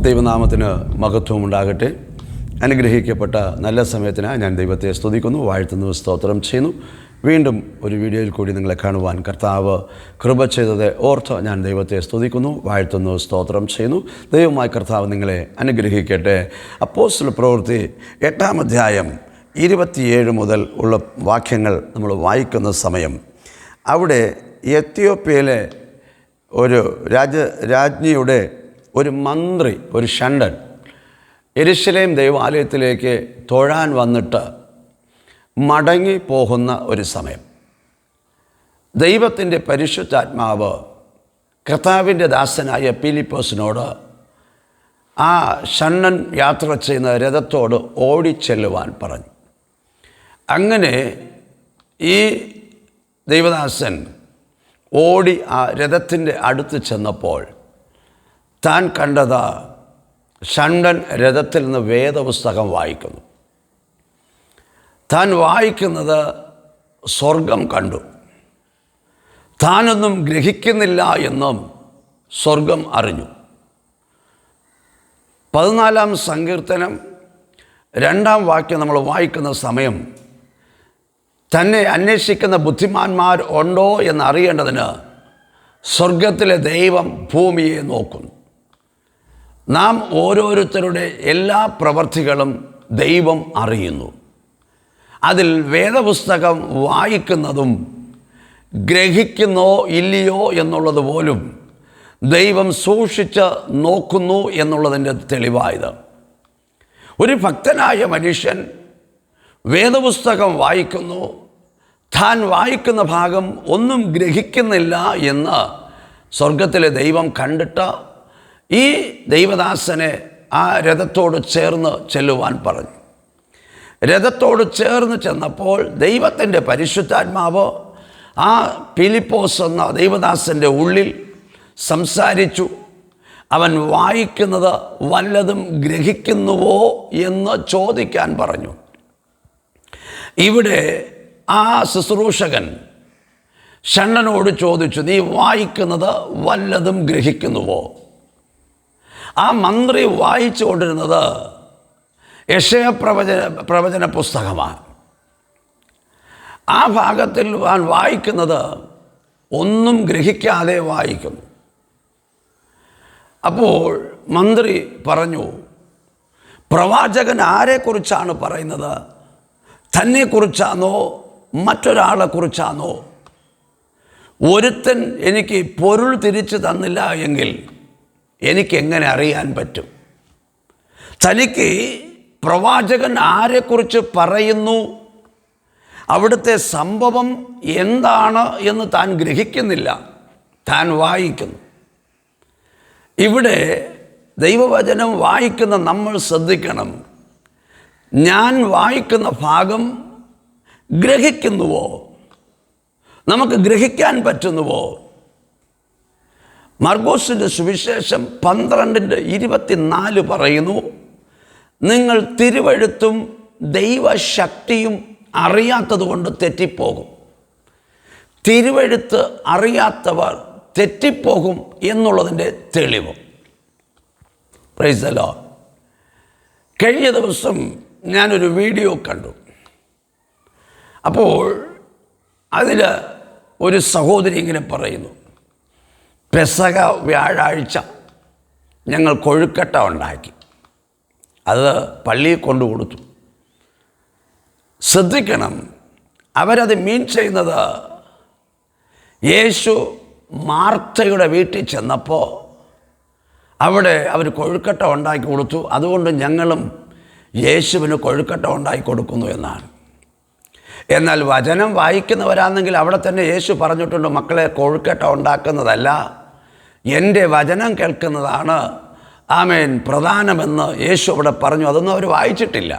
ദൈവനാമത്തിന് മഹത്വം ഉണ്ടാകട്ടെ. അനുഗ്രഹിക്കപ്പെട്ട നല്ല സമയത്തിന് ഞാൻ ദൈവത്തെ സ്തുതിക്കുന്നു, വാഴ്ത്തുന്നു, സ്തോത്രം ചെയ്യുന്നു. വീണ്ടും ഒരു വീഡിയോയിൽ കൂടി നിങ്ങളെ കാണുവാൻ കർത്താവ് കൃപ ചെയ്തത് ഓർത്ത് ഞാൻ ദൈവത്തെ സ്തുതിക്കുന്നു, വാഴ്ത്തുന്നു, സ്തോത്രം ചെയ്യുന്നു. ദൈവമായ കർത്താവ് നിങ്ങളെ അനുഗ്രഹിക്കട്ടെ. അപ്പോസ്തല പ്രവൃത്തി 8-ാം അധ്യായം 27 മുതൽ ഉള്ള വാക്യങ്ങൾ നമ്മൾ വായിക്കുന്ന സമയം, അവിടെ എത്യോപ്യയിലെ ഒരു രാജ്ഞിയുടെ ഒരു മന്ത്രി, ഒരു ഷണ്ടൻ യെരൂശലേം ദൈവാലയത്തിലേക്ക് തൊഴാൻ വന്നിട്ട് മടങ്ങി പോകുന്ന ഒരു സമയം, ദൈവത്തിൻ്റെ പരിശുദ്ധാത്മാവ് കർത്താവിൻ്റെ ദാസനായ ഫിലിപ്പോസിനോട് ആ ഷണ്ടൻ യാത്ര ചെയ്യുന്ന രഥത്തോട് ഓടിച്ചെല്ലുവാൻ പറഞ്ഞു. അങ്ങനെ ഈ ദൈവദാസൻ ഓടി ആ രഥത്തിൻ്റെ അടുത്ത് ചെന്നപ്പോൾ താൻ കണ്ടത് ഷണ്ടൻ രഥത്തിൽ നിന്ന് വേദപുസ്തകം വായിക്കുന്നു. താൻ വായിക്കുന്നത് സ്വർഗം കണ്ടു. താനൊന്നും ഗ്രഹിക്കുന്നില്ല എന്നും സ്വർഗം അറിഞ്ഞു. 14-ാം സങ്കീർത്തനം 2-ാം വാക്യം നമ്മൾ വായിക്കുന്ന സമയം, തന്നെ അന്വേഷിക്കുന്ന ബുദ്ധിമാന്മാർ ഉണ്ടോ എന്നറിയേണ്ടതിന് സ്വർഗത്തിലെ ദൈവം ഭൂമിയെ നോക്കുന്നു. നാം ഓരോരുത്തരുടെ എല്ലാ പ്രവൃത്തികളും ദൈവം അറിയുന്നു. അതിൽ വേദപുസ്തകം വായിക്കുന്നതും ഗ്രഹിക്കുന്നോ ഇല്ലയോ എന്നുള്ളത് പോലും ദൈവം സൂക്ഷിച്ച് നോക്കുന്നു എന്നുള്ളതിൻ്റെ തെളിവായത്. ഒരു ഭക്തനായ മനുഷ്യൻ വേദപുസ്തകം വായിക്കുന്നു, താൻ വായിക്കുന്ന ഭാഗം ഒന്നും ഗ്രഹിക്കുന്നില്ല എന്ന് സ്വർഗത്തിലെ ദൈവം കണ്ടിട്ട് ഈ ദൈവദാസനെ ആ രഥത്തോട് ചേർന്ന് ചെല്ലുവാൻ പറഞ്ഞു. രഥത്തോട് ചേർന്ന് ചെന്നപ്പോൾ ദൈവത്തിൻ്റെ പരിശുദ്ധാത്മാവ് ആ ഫിലിപ്പോസ് എന്ന ദൈവദാസൻ്റെ ഉള്ളിൽ സംസാരിച്ചു. അവൻ വായിക്കുന്നത് വല്ലതും ഗ്രഹിക്കുന്നുവോ എന്ന് ചോദിക്കാൻ പറഞ്ഞു. ഇവിടെ ആ ശുശ്രൂഷകൻ ഷണ്ടനോട് ചോദിച്ചു, നീ വായിക്കുന്നത് വല്ലതും ഗ്രഹിക്കുന്നുവോ? ആ മന്ത്രി വായിച്ചു കൊണ്ടിരുന്നത് യെശയ്യാ പ്രവചന പുസ്തകമാണ്. ആ ഭാഗത്തിൽ വായിക്കുന്നത് ഒന്നും ഗ്രഹിക്കാതെ വായിക്കുന്നു. അപ്പോൾ മന്ത്രി പറഞ്ഞു, പ്രവാചകൻ ആരെക്കുറിച്ചാണ് പറയുന്നത്? തന്നെക്കുറിച്ചാണോ മറ്റൊരാളെക്കുറിച്ചാണോ? ഒരുത്തൻ എനിക്ക് പൊരുൾ തിരിച്ചു തന്നില്ല എങ്കിൽ എനിക്കെങ്ങനെ അറിയാൻ പറ്റും? തനിക്ക് പ്രവാചകൻ ആരെക്കുറിച്ച് പറയുന്നു, അവിടുത്തെ സംഭവം എന്താണ് എന്ന് താൻ ഗ്രഹിക്കുന്നില്ല, താൻ വായിക്കുന്നു. ഇവിടെ ദൈവവചനം വായിക്കുന്ന നമ്മൾ ശ്രദ്ധിക്കണം. ഞാൻ വായിക്കുന്ന ഭാഗം ഗ്രഹിക്കുന്നുവോ? നമുക്ക് ഗ്രഹിക്കാൻ പറ്റുന്നുവോ? മർക്കോസിൻ്റെ സുവിശേഷം 12:24 പറയുന്നു, നിങ്ങൾ തിരുവെഴുത്തും ദൈവശക്തിയും അറിയാത്തത് കൊണ്ട് തെറ്റിപ്പോകും. തിരുവെഴുത്ത് അറിയാത്തവർ തെറ്റിപ്പോകും എന്നുള്ളതിൻ്റെ തെളിവ്. Praise the Lord. കഴിഞ്ഞ ദിവസം ഞാനൊരു വീഡിയോ കണ്ടു. അപ്പോൾ അതിൽ ഒരു സഹോദരി ഇങ്ങനെ പറയുന്നു, പെസഹ വ്യാഴാഴ്ച ഞങ്ങൾ കൊഴുക്കട്ട ഉണ്ടാക്കി, അത് പള്ളിയിൽ കൊണ്ടു കൊടുത്തു. ശ്രദ്ധിക്കണം, അവരത് മീൻ ചെയ്യുന്നത് യേശു മാർത്തയുടെ വീട്ടിൽ ചെന്നപ്പോൾ അവിടെ അവർ കൊഴുക്കട്ട ഉണ്ടാക്കി കൊടുത്തു, അതുകൊണ്ട് ഞങ്ങളും യേശുവിന് കൊഴുക്കട്ട ഉണ്ടാക്കി കൊടുക്കുന്നു എന്നാണ്. എന്നാൽ വചനം വായിക്കുന്നവരാണെങ്കിൽ അവിടെ തന്നെ യേശു പറഞ്ഞിട്ടുണ്ട്, മക്കളെ, കൊഴുക്കട്ട ഉണ്ടാക്കുന്നതല്ല, എൻ്റെ വചനം കേൾക്കുന്നതാണ് ആമേൻ പ്രധാനമെന്ന് യേശു അവിടെ പറഞ്ഞു. അതൊന്നും അവർ വായിച്ചിട്ടില്ല.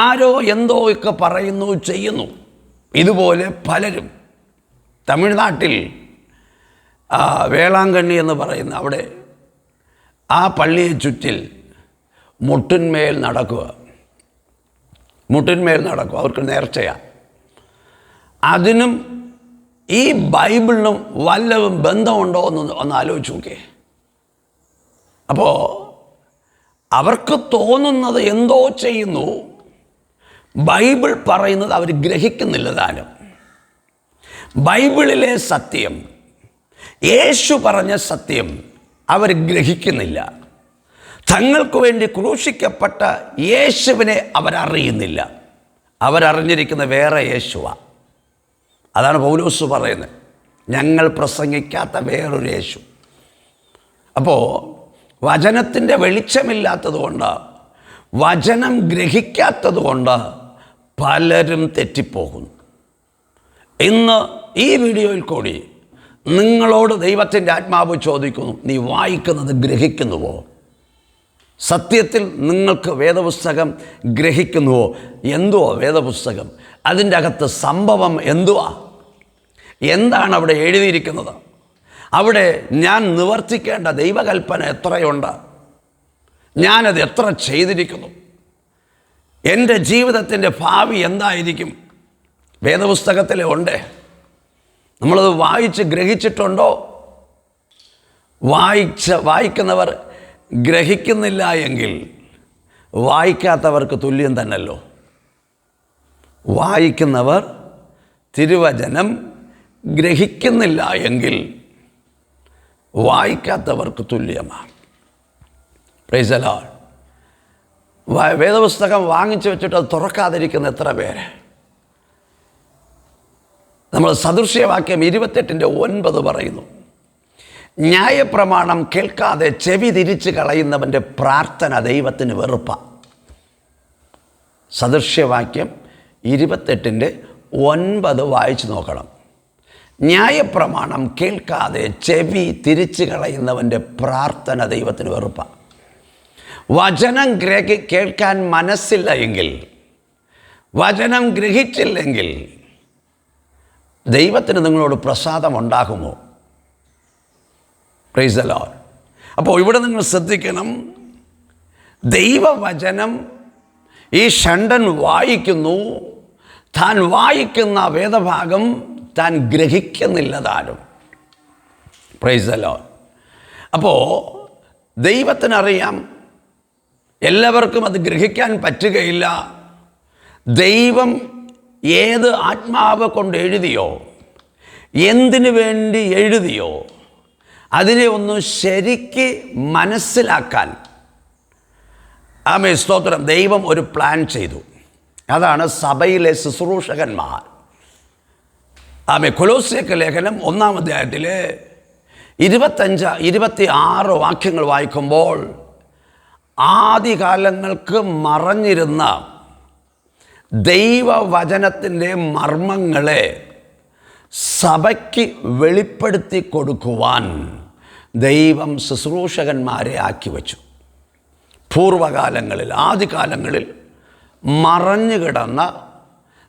ആരോ എന്തോ ഒക്കെ പറയുന്നു, ചെയ്യുന്നു. ഇതുപോലെ പലരും തമിഴ്നാട്ടിൽ വേളാങ്കണ്ണി എന്ന് പറയുന്ന അവിടെ ആ പള്ളിയെ ചുറ്റിൽ മുട്ടിന്മേൽ നടക്കുക, അവർക്ക് നേർച്ചയാണ്. അതിനും ഈ ബൈബിളിനും വല്ലതും ബന്ധമുണ്ടോ ഒന്ന് ആലോചിച്ച് നോക്കേ. അപ്പോൾ അവർക്ക് തോന്നുന്നത് എന്തോ ചെയ്യുന്നു, ബൈബിൾ പറയുന്നത് അവർ ഗ്രഹിക്കുന്നില്ല താനും. ബൈബിളിലെ സത്യം, യേശു പറഞ്ഞ സത്യം അവർ ഗ്രഹിക്കുന്നില്ല. തങ്ങൾക്ക് വേണ്ടി ക്രൂശിക്കപ്പെട്ട യേശുവിനെ അവരറിയുന്നില്ല. അവരറിഞ്ഞിരിക്കുന്ന വേറെ യേശുവാണ്. അതാണ് പൗലോസ് പറയുന്നത്, ഞങ്ങൾ പ്രസംഗിക്കാത്ത വേറൊരു യേശു. അപ്പോൾ വചനത്തിൻ്റെ വെളിച്ചമില്ലാത്തതുകൊണ്ട്, വചനം ഗ്രഹിക്കാത്തതുകൊണ്ട് പലരും തെറ്റിപ്പോകുന്നു. ഇന്ന് ഈ വീഡിയോയിൽ കൂടി നിങ്ങളോട് ദൈവത്തിൻ്റെ ആത്മാവ് ചോദിക്കുന്നു, നീ വായിക്കുന്നത് ഗ്രഹിക്കുന്നുവോ? സത്യത്തിൽ നിങ്ങൾക്ക് വേദപുസ്തകം ഗ്രഹിക്കുന്നുവോ? എന്തുവോ വേദപുസ്തകം? അതിൻ്റെ അകത്ത് സംഭവം എന്തുവാ? എന്താണ് അവിടെ എഴുതിയിരിക്കുന്നത്? അവിടെ ഞാൻ നിവർത്തിക്കേണ്ട ദൈവകൽപ്പന എത്രയുണ്ട്? ഞാനത് എത്ര ചെയ്തിരിക്കുന്നു? എൻ്റെ ജീവിതത്തിൻ്റെ ഭാവി എന്തായിരിക്കും? വേദപുസ്തകത്തിലെ ഉണ്ട്. നമ്മളത് വായിച്ച് ഗ്രഹിച്ചിട്ടുണ്ടോ? വായിക്കുന്നവർ ഗ്രഹിക്കുന്നില്ല എങ്കിൽ വായിക്കാത്തവർക്ക് തുല്യം തന്നെയല്ലോ. വായിക്കുന്നവർ തിരുവചനം ഗ്രഹിക്കുന്നില്ല എങ്കിൽ വായിക്കാത്തവർക്ക് തുല്യമാണ്. Praise the Lord. വേദപുസ്തകം വാങ്ങിച്ചു വെച്ചിട്ട് അത് തുറക്കാതിരിക്കുന്ന എത്ര പേര്? നമ്മൾ സദൃശ്യവാക്യം 28:9 പറയുന്നു, ന്യായപ്രമാണം കേൾക്കാതെ ചെവി തിരിച്ച് കളയുന്നവൻ്റെ പ്രാർത്ഥന ദൈവത്തിന് വെറുപ്പാണ്. സദൃശ്യവാക്യം 28:9 വായിച്ചു നോക്കണം. ന്യായപ്രമാണം കേൾക്കാതെ ചെവി തിരിച്ച് കളയുന്നവൻ്റെ പ്രാർത്ഥന ദൈവത്തിന് വെറുപ്പാണ്. വചനം കേൾക്കാൻ മനസ്സില്ല എങ്കിൽ, വചനം ഗ്രഹിച്ചില്ലെങ്കിൽ ദൈവത്തിന് നിങ്ങളോട് പ്രസാദമുണ്ടാകുമോ? Praise the Lord. അപ്പോൾ ഇവിടെ നിങ്ങൾ ശ്രദ്ധിക്കണം, ദൈവവചനം ഈ ഷണ്ടൻ വായിക്കുന്നു. താൻ വായിക്കുന്ന വേദഭാഗം താൻ ഗ്രഹിക്കുന്നില്ല താനും. Praise the Lord. അപ്പോൾ ദൈവത്തിനറിയാം എല്ലാവർക്കും അത് ഗ്രഹിക്കാൻ പറ്റുകയില്ല. ദൈവം ഏത് ആത്മാവ് കൊണ്ട് എഴുതിയോ, എന്തിനു വേണ്ടി എഴുതിയോ, അതിനെ ഒന്ന് ശരിക്ക് മനസ്സിലാക്കാൻ ആമേൻ സ്തോത്രം, ദൈവം ഒരു പ്ലാൻ ചെയ്തു. അതാണ് സഭയിലെ ശുശ്രൂഷകന്മാർ. ആമേൻ. കൊലോസ്യർക്ക് ലേഖനം 1-ാം അധ്യായത്തിലെ 25-26 വാക്യങ്ങൾ വായിക്കുമ്പോൾ ആദികാലങ്ങൾക്ക് മറഞ്ഞിരുന്ന ദൈവവചനത്തിൻ്റെ മർമ്മങ്ങളെ സഭയ്ക്ക് വെളിപ്പെടുത്തി കൊടുക്കുവാൻ ദൈവം ശുശ്രൂഷകന്മാരെ ആക്കി വച്ചു. പൂർവകാലങ്ങളിൽ, ആദികാലങ്ങളിൽ മറഞ്ഞു കിടന്ന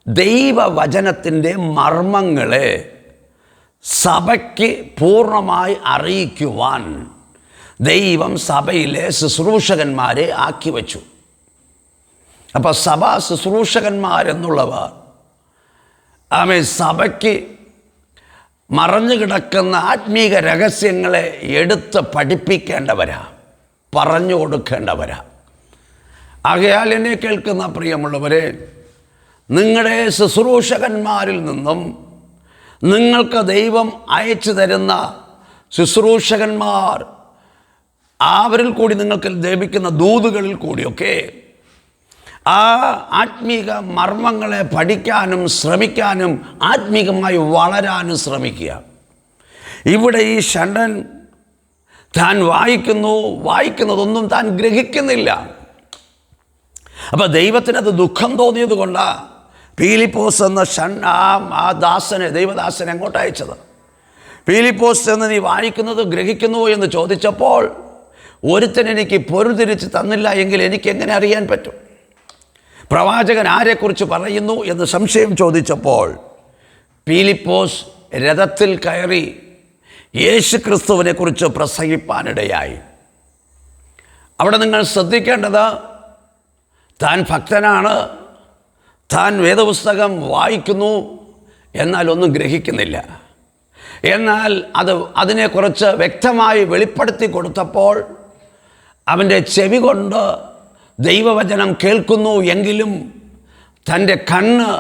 ദൈവവചനത്തിൻ്റെ മർമ്മങ്ങളെ സഭയ്ക്ക് പൂർണ്ണമായി അറിയിക്കുവാൻ ദൈവം സഭയിലെ ശുശ്രൂഷകന്മാരെ ആക്കി വച്ചു. അപ്പോൾ സഭാ ശുശ്രൂഷകന്മാരെന്നുള്ളവർ ആമേൻ സഭയ്ക്ക് മറഞ്ഞു കിടക്കുന്ന ആത്മീക രഹസ്യങ്ങളെ എടുത്ത് പഠിപ്പിക്കേണ്ടവരാ, പറഞ്ഞു കൊടുക്കേണ്ടവരാ. ആകയാൽ എന്നെ കേൾക്കുന്ന പ്രിയമുള്ളവരെ, നിങ്ങളുടെ ശുശ്രൂഷകന്മാരിൽ നിന്നും നിങ്ങൾക്ക് ദൈവം അയച്ചു തരുന്ന ശുശ്രൂഷകന്മാർ, അവരിൽ കൂടി നിങ്ങൾക്ക് ലഭിക്കുന്ന ദൂതുകളിൽ കൂടിയൊക്കെ ആ ആത്മീക മർമ്മങ്ങളെ പഠിക്കാനും ശ്രമിക്കാനും ആത്മീകമായി വളരാനും ശ്രമിക്കുക. ഇവിടെ ഈ ഷണ്ടൻ താൻ വായിക്കുന്നതൊന്നും താൻ ഗ്രഹിക്കുന്നില്ല. അപ്പോൾ ദൈവത്തിനത് ദുഃഖം തോന്നിയത് കൊണ്ടാണ് പീലിപ്പോസ് എന്ന ആ ദൈവദാസനെ അങ്ങോട്ട് അയച്ചത്. പീലിപ്പോസ് എന്ന് നീ വായിക്കുന്നത് ഗ്രഹിക്കുന്നുവോ എന്ന് ചോദിച്ചപ്പോൾ, ഒരുത്തൻ എനിക്ക് പൊരുൾ തിരിച്ച് തന്നില്ല എങ്കിൽ എനിക്ക് എങ്ങനെ അറിയാൻ പറ്റും? പ്രവാചകൻ ആരെക്കുറിച്ച് പറയുന്നു എന്ന് സംശയം ചോദിച്ചപ്പോൾ പീലിപ്പോസ് രഥത്തിൽ കയറി യേശു ക്രിസ്തുവിനെ കുറിച്ച് പ്രസംഗിപ്പാനിടയായി. അവിടെ നിങ്ങൾ ശ്രദ്ധിക്കേണ്ടത്, താൻ ഭക്തനാണ്, താൻ വേദപുസ്തകം വായിക്കുന്നു, എന്നാൽ ഒന്നും ഗ്രഹിക്കുന്നില്ല. എന്നാൽ അതിനെക്കുറിച്ച് വ്യക്തമായി വെളിപ്പെടുത്തി കൊടുത്തപ്പോൾ അവൻ്റെ ചെവി കൊണ്ട് ദൈവവചനം കേൾക്കുന്നു എങ്കിലും തൻ്റെ കണ്ണ്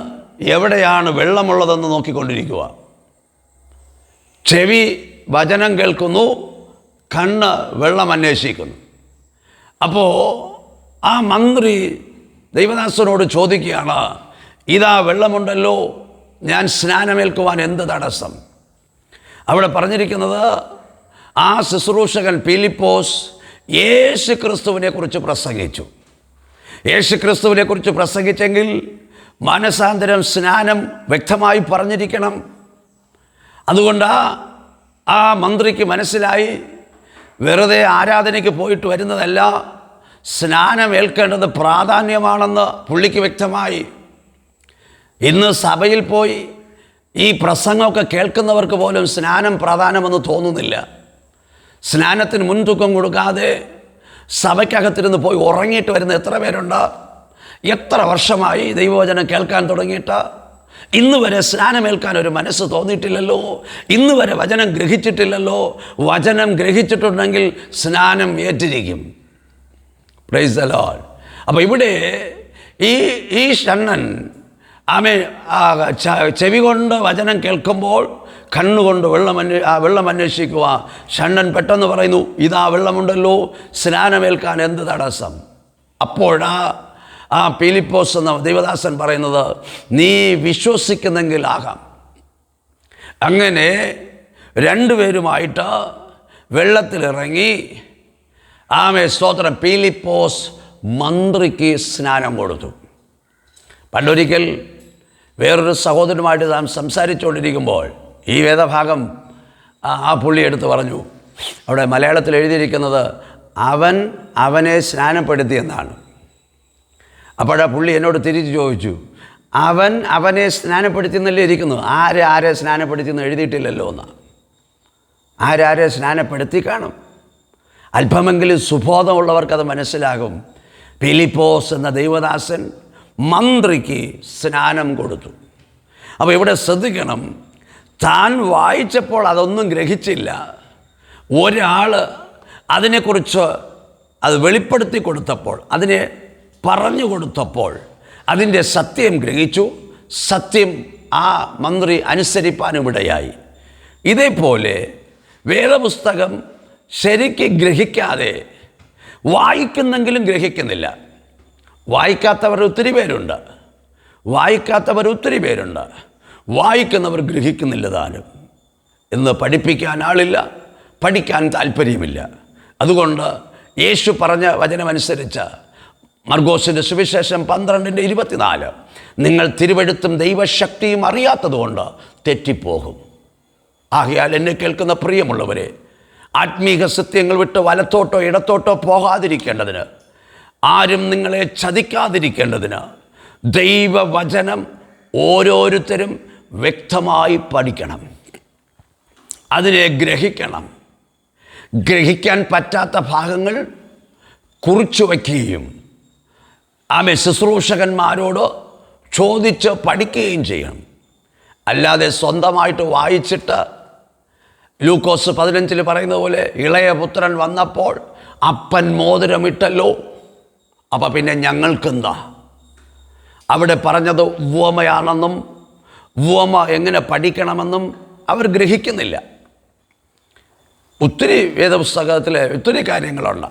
എവിടെയാണ് വെള്ളമുള്ളതെന്ന് നോക്കിക്കൊണ്ടിരിക്കുക. ചെവി വചനം കേൾക്കുന്നു, കണ്ണ് വെള്ളം അന്വേഷിക്കുന്നു. അപ്പോൾ ആ മന്ത്രി ദൈവദാസനോട് ചോദിക്കുകയാണ്, ഇതാ വെള്ളമുണ്ടല്ലോ, ഞാൻ സ്നാനമേൽക്കുവാൻ എന്ത് തടസ്സം? അവിടെ പറഞ്ഞിരിക്കുന്നത് ആ ശുശ്രൂഷകൻ ഫിലിപ്പോസ് യേശു ക്രിസ്തുവിനെക്കുറിച്ച് പ്രസംഗിച്ചു. യേശു ക്രിസ്തുവിനെക്കുറിച്ച് പ്രസംഗിച്ചെങ്കിൽ മാനസാന്തരം, സ്നാനം വ്യക്തമായി പറഞ്ഞിരിക്കണം. അതുകൊണ്ട് ആ മന്ത്രിക്ക് മനസ്സിലായി, വെറുതെ ആരാധനയ്ക്ക് പോയിട്ട് വരുന്നതല്ല, സ്നാനം ഏൽക്കേണ്ടത് പ്രാധാന്യമാണെന്ന് പുള്ളിക്ക് വ്യക്തമായി. ഇന്ന് സഭയിൽ പോയി ഈ പ്രസംഗമൊക്കെ കേൾക്കുന്നവർക്ക് പോലും സ്നാനം പ്രാധാന്യമെന്ന് തോന്നുന്നില്ല. സ്നാനത്തിന് മുൻതൂക്കം കൊടുക്കാതെ സഭയ്ക്കകത്തിരുന്ന് പോയി ഉറങ്ങിയിട്ട് വരുന്ന എത്ര പേരുണ്ട്? എത്ര വർഷമായി ദൈവവചനം കേൾക്കാൻ തുടങ്ങിയിട്ട് ഇന്ന് വരെ സ്നാനമേൽക്കാൻ ഒരു മനസ്സ് തോന്നിയിട്ടില്ലല്ലോ, ഇന്ന് വരെ വചനം ഗ്രഹിച്ചിട്ടില്ലല്ലോ. വചനം ഗ്രഹിച്ചിട്ടുണ്ടെങ്കിൽ സ്നാനം ഏറ്റിരിക്കും. Praise the Lord. അപ്പോൾ ഇവിടെ ഈ ഷണ്ണൻ ചെവി കൊണ്ട് വചനം കേൾക്കുമ്പോൾ കണ്ണുകൊണ്ട് വെള്ളം അന്വേഷിക്കുക. ഷണ്ണൻ പെട്ടെന്ന് പറയുന്നു, ഇതാ വെള്ളമുണ്ടല്ലോ, സ്നാനമേൽക്കാൻ എന്ത് തടസ്സം? അപ്പോഴാ ആ ഫിലിപ്പോസ് എന്ന ദൈവദാസൻ പറയുന്നത്, നീ വിശ്വസിക്കുന്നെങ്കിൽ ആകാം. അങ്ങനെ രണ്ടുപേരുമായിട്ട് വെള്ളത്തിലിറങ്ങി സ്തോത്രം, ഫിലിപ്പോസ് മന്ത്രിക്ക് സ്നാനം കൊടുത്തു. പണ്ടൊരിക്കൽ വേറൊരു സഹോദരനുമായിട്ട് നാം സംസാരിച്ചുകൊണ്ടിരിക്കുമ്പോൾ ഈ വേദഭാഗം ആ പുള്ളി എടുത്ത് പറഞ്ഞു. അവിടെ മലയാളത്തിൽ എഴുതിയിരിക്കുന്നത് അവൻ അവനെ സ്നാനപ്പെടുത്തി എന്നാണ്. അപ്പോഴാ പുള്ളി എന്നോട് തിരിച്ച് ചോദിച്ചു, അവൻ അവനെ സ്നാനപ്പെടുത്തി എന്നല്ലേ ഇരിക്കുന്നു, ആരെ സ്നാനപ്പെടുത്തി എന്ന് എഴുതിയിട്ടില്ലല്ലോ എന്നാണ്. ആരെ സ്നാനപ്പെടുത്തി കാണും. അല്പമെങ്കിലും സുബോധമുള്ളവർക്കത് മനസ്സിലാകും. ഫിലിപ്പോസ് എന്ന ദൈവദാസൻ മന്ത്രിക്ക് സ്നാനം കൊടുത്തു. അപ്പോൾ ഇവിടെ ശ്രദ്ധിക്കണം, താൻ വായിച്ചപ്പോൾ അതൊന്നും ഗ്രഹിച്ചില്ല. ഒരാൾ അതിനെക്കുറിച്ച് അത് വെളിപ്പെടുത്തി കൊടുത്തപ്പോൾ, അതിനെ പറഞ്ഞു കൊടുത്തപ്പോൾ അതിൻ്റെ സത്യം ഗ്രഹിച്ചു. സത്യം ആ മന്ത്രി അനുസരിപ്പാനുമിടയായി. ഇതേപോലെ വേദപുസ്തകം ശരിക്ക് ഗ്രഹിക്കാതെ വായിക്കുന്നെങ്കിലും ഗ്രഹിക്കുന്നില്ല. വായിക്കാത്തവർ ഒത്തിരി പേരുണ്ട്, വായിക്കുന്നവർ ഗ്രഹിക്കുന്നില്ല താനും. ഇന്ന് പഠിപ്പിക്കാൻ ആളില്ല, പഠിക്കാൻ താല്പര്യമില്ല. അതുകൊണ്ട് യേശു പറഞ്ഞ വചനമനുസരിച്ച് മർക്കോസിൻ്റെ സുവിശേഷം 12:24, നിങ്ങൾ തിരുവെഴുത്തും ദൈവശക്തിയും അറിയാത്തതുകൊണ്ട് തെറ്റിപ്പോകും. ആകയാൽ എന്നെ കേൾക്കുന്ന പ്രിയമുള്ളവരെ, ആത്മീക സത്യങ്ങൾ വിട്ട് വലത്തോട്ടോ ഇടത്തോട്ടോ പോകാതിരിക്കേണ്ടതിന്, ആരും നിങ്ങളെ ചതിക്കാതിരിക്കേണ്ടതിന് ദൈവവചനം ഓരോരുത്തരും വ്യക്തമായി പഠിക്കണം. അതിനെ ഗ്രഹിക്കണം. ഗ്രഹിക്കാൻ പറ്റാത്ത ഭാഗങ്ങൾ കുറിച്ചു വയ്ക്കുകയും ശുശ്രൂഷകന്മാരോട് ചോദിച്ച് പഠിക്കുകയും ചെയ്യണം. അല്ലാതെ സ്വന്തമായിട്ട് വായിച്ചിട്ട് ലൂക്കോസ് 15 പറയുന്നത് പോലെ ഇളയ പുത്രൻ വന്നപ്പോൾ അപ്പൻ മോതിരമിട്ടല്ലോ, അപ്പം പിന്നെ ഞങ്ങൾക്കെന്താ? അവിടെ പറഞ്ഞത് ഉപമയാണെന്നും ഉപമ എങ്ങനെ പഠിക്കണമെന്നും അവർ ഗ്രഹിക്കുന്നില്ല. ഒത്തിരി വേദപുസ്തകത്തിൽ ഒത്തിരി കാര്യങ്ങളുണ്ട്.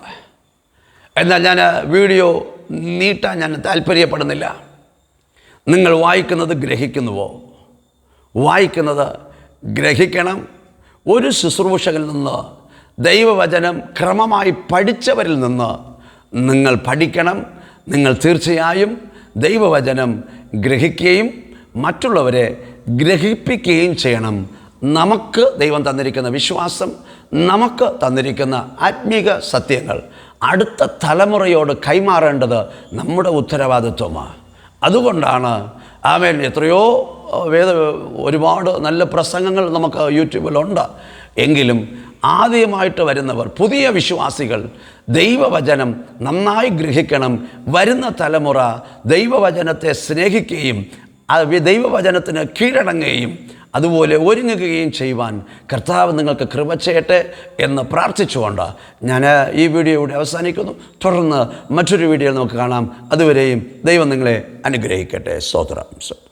എന്നാൽ ഞാൻ വീഡിയോ നീട്ടാൻ ഞാൻ താല്പര്യപ്പെടുന്നില്ല. നിങ്ങൾ വായിക്കുന്നത് ഗ്രഹിക്കുന്നുവോ? വായിക്കുന്നത് ഗ്രഹിക്കണം. ഒരു ശുശ്രൂഷകനിൽ നിന്ന്, ദൈവവചനം ക്രമമായി പഠിച്ചവരിൽ നിന്ന് നിങ്ങൾ പഠിക്കണം. നിങ്ങൾ തീർച്ചയായും ദൈവവചനം ഗ്രഹിക്കുകയും മറ്റുള്ളവരെ ഗ്രഹിപ്പിക്കുകയും ചെയ്യണം. നമുക്ക് ദൈവം തന്നിരിക്കുന്ന വിശ്വാസം, നമുക്ക് തന്നിരിക്കുന്ന ആത്മീക സത്യങ്ങൾ അടുത്ത തലമുറയോട് കൈമാറേണ്ടത് നമ്മുടെ ഉത്തരവാദിത്വമാണ്. അതുകൊണ്ടാണ് എത്രയോ ഒരുപാട് നല്ല പ്രസംഗങ്ങൾ നമുക്ക് യൂട്യൂബിലുണ്ട്. എങ്കിലും ആദ്യമായിട്ട് വരുന്നവർ, പുതിയ വിശ്വാസികൾ ദൈവവചനം നന്നായി ഗ്രഹിക്കണം. വരുന്ന തലമുറ ദൈവവചനത്തെ സ്നേഹിക്കുകയും ദൈവവചനത്തിന് കീഴടങ്ങുകയും അതുപോലെ ഒരുങ്ങുകയും ചെയ്യുവാൻ കർത്താവ് നിങ്ങൾക്ക് കൃപ ചെയ്യട്ടെ എന്ന് പ്രാർത്ഥിച്ചുകൊണ്ട് ഞാൻ ഈ വീഡിയോ ഇവിടെ അവസാനിക്കുന്നു. തുടർന്ന് മറ്റൊരു വീഡിയോയിൽ നമുക്ക് കാണാം. അതുവരെയും ദൈവം നിങ്ങളെ അനുഗ്രഹിക്കട്ടെ. സ്തോത്രം.